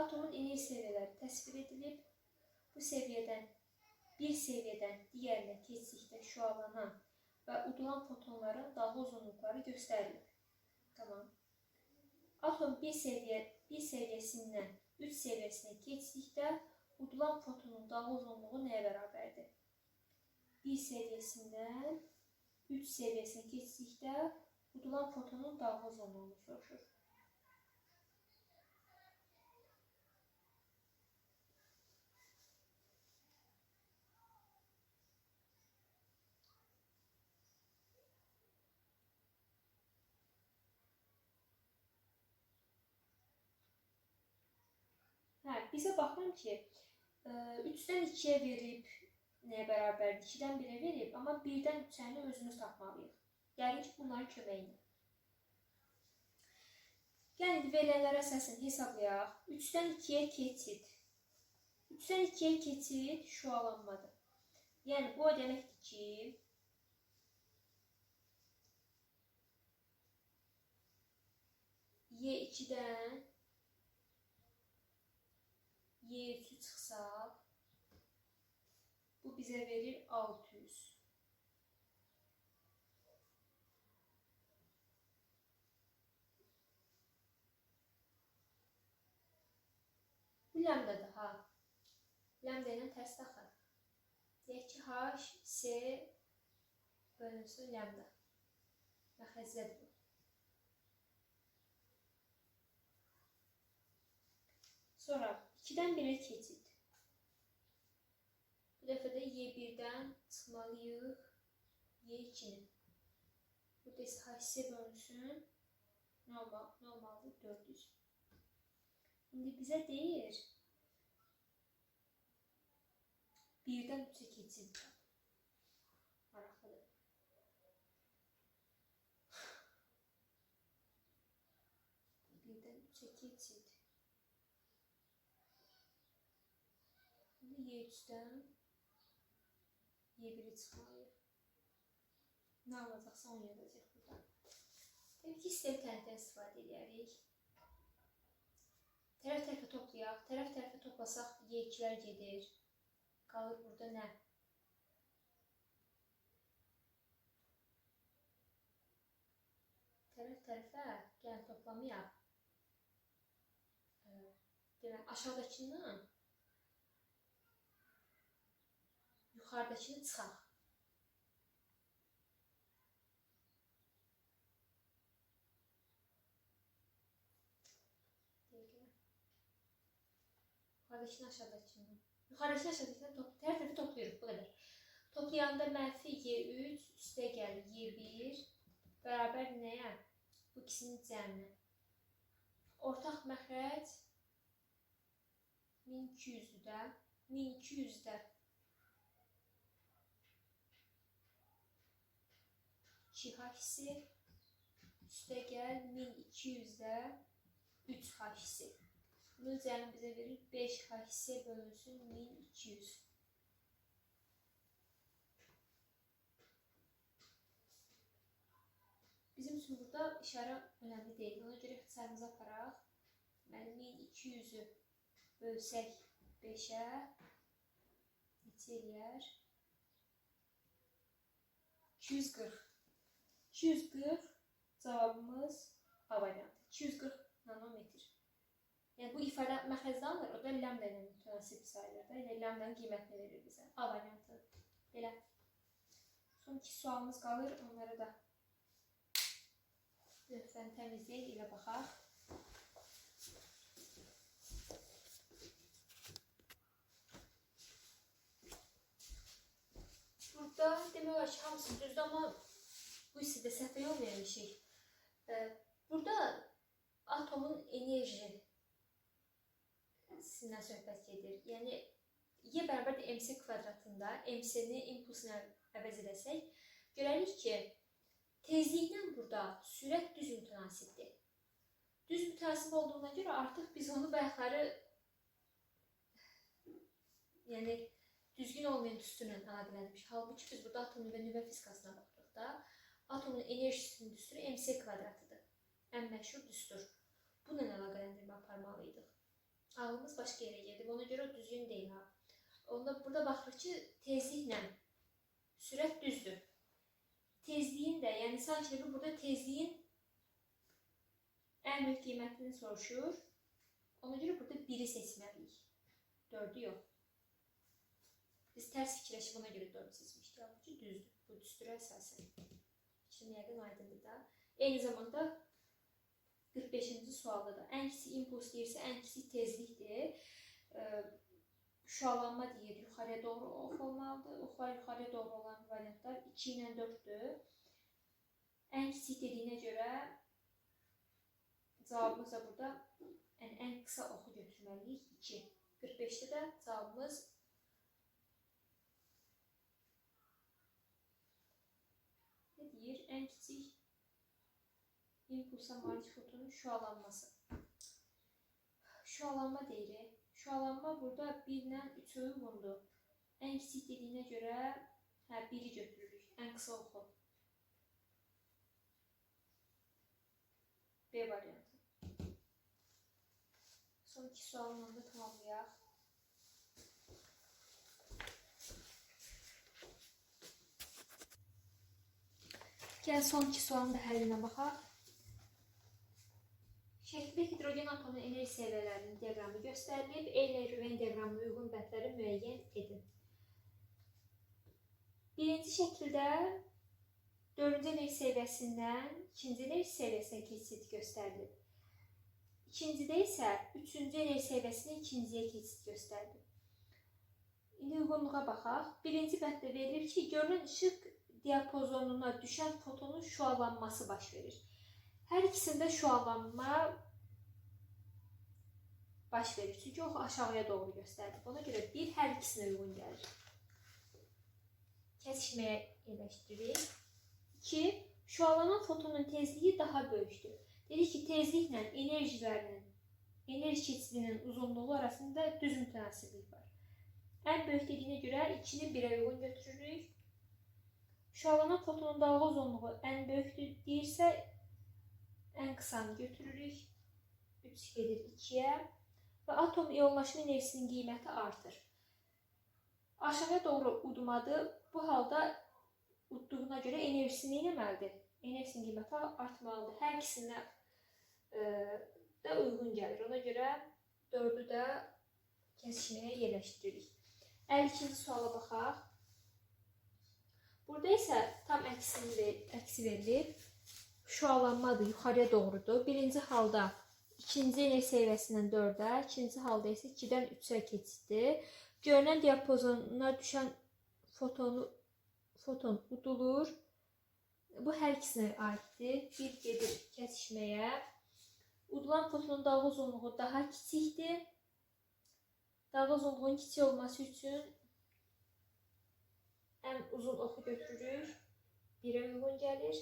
Speaker 1: Atomun enerji səviyyələri təsvir edilib. Bu səviyyədən bir səviyyədən digərinə keçdikdə şüalanan və udulan fotonların dalğa uzunluqları göstərilir. Tamam. Atom bir səviyyəsindən 3 səviyyəsinə keçdikdə udulan fotonun dalğa uzunluğu nəyə bərabərdir? Bir səviyyəsindən 3 səviyyəsinə keçdikdə udulan fotonun dalğa uzunluğunu soruşur. Bizə baxıram ki, 3-dən 2-yə verib nəyə bərabərdir? 2-dən 1-ə verib, amma 1-dən 3-əni özümüz tapmalıyıq. Gəlin ki, bunların köməyini. Gəlin, verilənlərə əsasən hesablayaq. 3-dən 2-yə keçid. 3-dən 2-yə keçid şüalanmadır. Yəni, bu o deməkdir ki, Y2-dən Y3-ü çıxsaq, bu bizə verir 600. Bu lambdadır, ha. Lambda ilə tərs taxır. Deyək ki, H, C bölünsün lambda. Məxrəcdədir bu. Sonra 2-dən 1-ə keçid. Bu dəfə də Y1-dən çıxmalıyıq Y2-ni. Burada isə HC bölünsün normaldır 400. İndi bizə deyir 1-dən 3-ə keçid. Maraqlıdır. 1-dən 3-ə keçid. Y3-dən Y1-i çıxmalıyıq. Nə alacaqsa onu yazacaq burada. Təbii ki, istəyib tənətdən istifadə edərik. Tərəf-tərəfə toplayaq. Tərəf-tərəfə toplasaq Y2-lər gedir. Qalır burada nə? Tərəf-tərəfə gəl toplamayaq. Demək, aşağıdakından yuxarıdakını çıxaq. Yuxarıdakını aşağıdakından. Yuxarıdakını aşağıdakından tərəf-tərəfə toplayırıq. Bu qədər. Toplayanda mənfi Y3 üstə gəlir Y1 bərabər nəyə? Bu ikisinin cəmi. Ortaq məxrəc 1200-də 1200-də 2H hissi üstə gəl 1200-də 3H hissi. Bunun cəmi bizə verir 5H hissə bölünsün 1200. Bizim üçün burada işarə önəmli deyil. Ona görə ixtisarımıza aparaq. 1200-ü bölsək 5-ə neçə eləyər? 240. 240 cavabımız A variantı. 240 nanometr. Yəni bu ifadə məxrəcdə alınır, o da lambda ilə mütənasib sayılır da. Yəni lambdanın qiymətini verir bizə. A variantı. Belə. Son 2 sualımız qalır, onlara da lütfən təmizləyək, ilə baxaq. Burada demək olar ki, hamısı düzdür, amma bu hissədə səhv olmayan bir şey. Burada atomun enerjisindən söhbət gedir. Yəni, Y bərabərdir MC kvadratında MC-ni impulsuna əvəz edəsək, görərik ki, tezliklə burada sürət düz mütənasibdir. Düz mütənasib olduğuna görə artıq biz onu bayaqları yəni düzgün olmayan düsturla əlaqələndirmiş. Halbuki biz burada atom və nüvə fizikasına baxdıq da. Atomun enerjisinin düsturu MC kvadratıdır. Ən məşhur düstur. Bununla əlaqələndirmə aparmalıydıq. Ağlımız başqa yerə gedib, ona görə o düzgün deyil ha. Onda burada baxırıq ki, tezliklə sürət düzdür. Tezliyin də, yəni sanki burada tezliyin ən böyük qiymətini soruşur. Ona görə burada 1-i seçməliyik. 4-ü yox. Biz tərs fikirləşib ona görə 4 seçmişdik. Halbuki düzdür. Bu düstura əsasən. Şimdi yəqin aydındır da. Eyni zamanda 45-ci sualda da ən kiçik impuls deyirsə, ən kiçik tezlikdir. Şualanma deyir, yuxarıya doğru ox olmalıdır. Oxlar yuxarıya doğru olan variantlar 2 ilə 4-dür. Ən kiçik dediyinə görə cavabımız da burada ən qısa oxu götürməliyik 2. 45-də də cavabımız nə deyir? Ən kiçik impulsa malik fotonun şualanması. Şualanma deyirik. Şualanma burada 1 ilə 3 uyğundur. Ən kiçik dediyinə görə 1-i götürürük. Ən qısa oxu. B variantı. Son 2 sualını da tamamlayaq. Gəl son 2 sualın da həllinə baxaq. Şəkildə hidrogen atomunun enerji səviyyələrinin diaqramı göstərilib. Euler-Ruven diaqramına uyğun bəndləri müəyyən edin. Birinci şəkildə 4-cü enerji səviyyəsindən 2-ci enerji səviyyəsinə keçid göstərilib. İkincidə isə 3-cü enerji səviyyəsindən 2-ciyə keçid göstərilib. İndi uyğunluğa baxaq. Birinci bənddə verilir ki, görünən işıq diapazonuna düşən fotonun şualanması baş verir. Hər ikisində şualanma baş verir. Çünki o aşağıya doğru göstərilib. Ona görə bir hər ikisinə uyğun gəlir. Kəsişməyə yerləşdiririk. 2. Şualanan fotonun tezliyi daha böyükdür. Dedik ki, tezliklə enerji keçidinin uzunluğu arasında düz mütənasiblik var. Ən böyük dediyinə görə 2-ni 1-ə uyğun götürürük. Şualanan fotonun dalğa uzunluğu ən böyükdür deyirsə, ən qısanı götürürük. 3 gedir 2-yə. və atom iyonlaşma enerjisinin qiyməti artır. Aşağıya doğru udmadı. Bu halda udduğuna görə enerjisi nə etməlidir? Enerjisinin qiyməti artmalıdır. Hər ikisinə də uyğun gəlir. Ona görə 4'ü də kəsişməyə yerləşdiririk. 52-ci suala baxaq. Burada isə tam əksi verilir. Şualanmadır, yuxarıya doğrudur. Birinci halda ikinci enerji səviyyəsindən 4'ə, ikinci halda isə 2-dən 3'ə keçiddir. Görünən diapazona düşən foton udulur. Bu hər ikisinə aiddir. Bir gedir kəsişməyə. Udulan fotonun dalğa uzunluğu daha kiçikdir. Dalğa uzunluğunun kiçik olması üçün ən uzun oxu götürürük. 1'ə uyğun gəlir.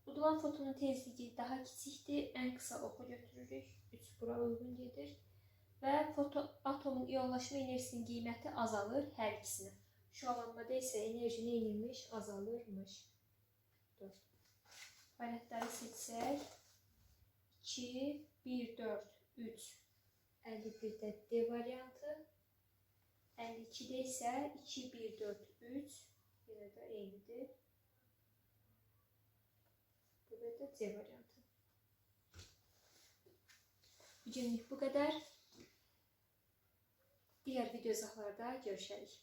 Speaker 1: Udulan fotonun tezliyi daha kiçikdir. Ən qısa oxu götürürük. 3 bura uyğun gedir. Və atomun iyonlaşma enerjisinin qiyməti azalır hər ikisinə. Şualanmada isə enerji nə edilmiş? Azalırmış. 4. Variantları seçsək. 2, 1, 4, 3, 51'də D variantı. 52'də isə 2, 1, 4, 3, yenə də eynidir. Burada da C variantı. Bugünlük bu qədər. Diğer video izahlarda görüşərik.